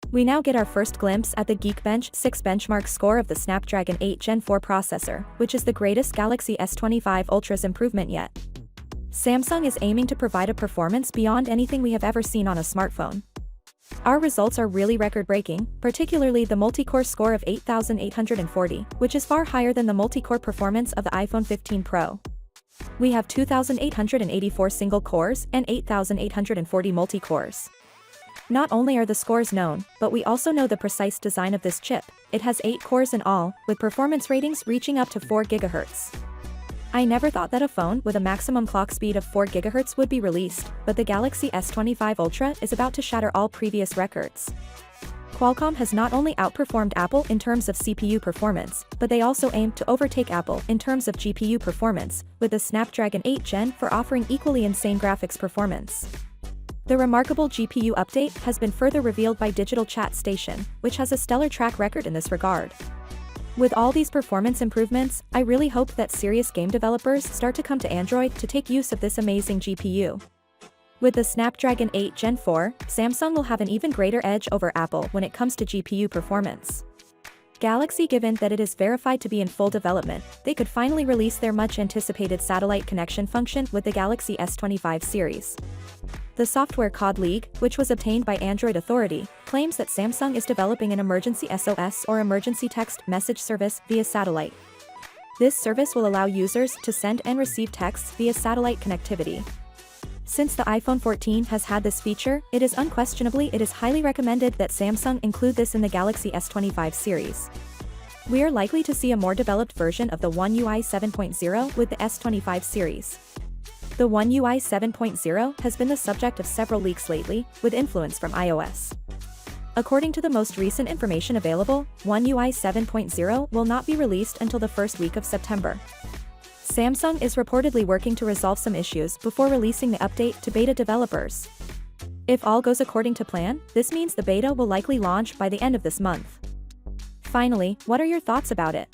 We now get our first glimpse at the Geekbench 6 benchmark score of the Snapdragon 8 Gen 4 processor, which is the greatest Galaxy S25 Ultra's improvement yet. Samsung is aiming to provide a performance beyond anything we have ever seen on a smartphone. Our results are really record-breaking, particularly the multi-core score of 8,840, which is far higher than the multi-core performance of the iPhone 15 Pro. We have 2,884 single cores and 8,840 multi-cores. Not only are the scores known, but we also know the precise design of this chip. It has 8 cores in all, with performance ratings reaching up to 4 GHz. I never thought that a phone with a maximum clock speed of 4 GHz would be released, but the Galaxy S25 Ultra is about to shatter all previous records. Qualcomm has not only outperformed Apple in terms of CPU performance, but they also aim to overtake Apple in terms of GPU performance, with the Snapdragon 8 Gen 4 offering equally insane graphics performance. The remarkable GPU update has been further revealed by Digital Chat Station, which has a stellar track record in this regard. With all these performance improvements, I really hope that serious game developers start to come to Android to take use of this amazing GPU. With the Snapdragon 8 Gen 4, Samsung will have an even greater edge over Apple when it comes to GPU performance. Galaxy, given that it is verified to be in full development, they could finally release their much-anticipated satellite connection function with the Galaxy S25 series. The software COD League, which was obtained by Android Authority, claims that Samsung is developing an emergency SOS or emergency text message service via satellite. This service will allow users to send and receive texts via satellite connectivity. Since the iPhone 14 has had this feature, it is highly recommended that Samsung include this in the Galaxy S25 series. We are likely to see a more developed version of the One UI 7.0 with the S25 series. The One UI 7.0 has been the subject of several leaks lately, with influence from iOS. According to the most recent information available, One UI 7.0 will not be released until the first week of September. Samsung is reportedly working to resolve some issues before releasing the update to beta developers. If all goes according to plan, this means the beta will likely launch by the end of this month. Finally, what are your thoughts about it?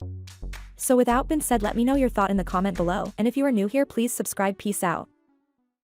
So without being said, let me know your thought in the comment below, and if you are new here, please subscribe. Peace out.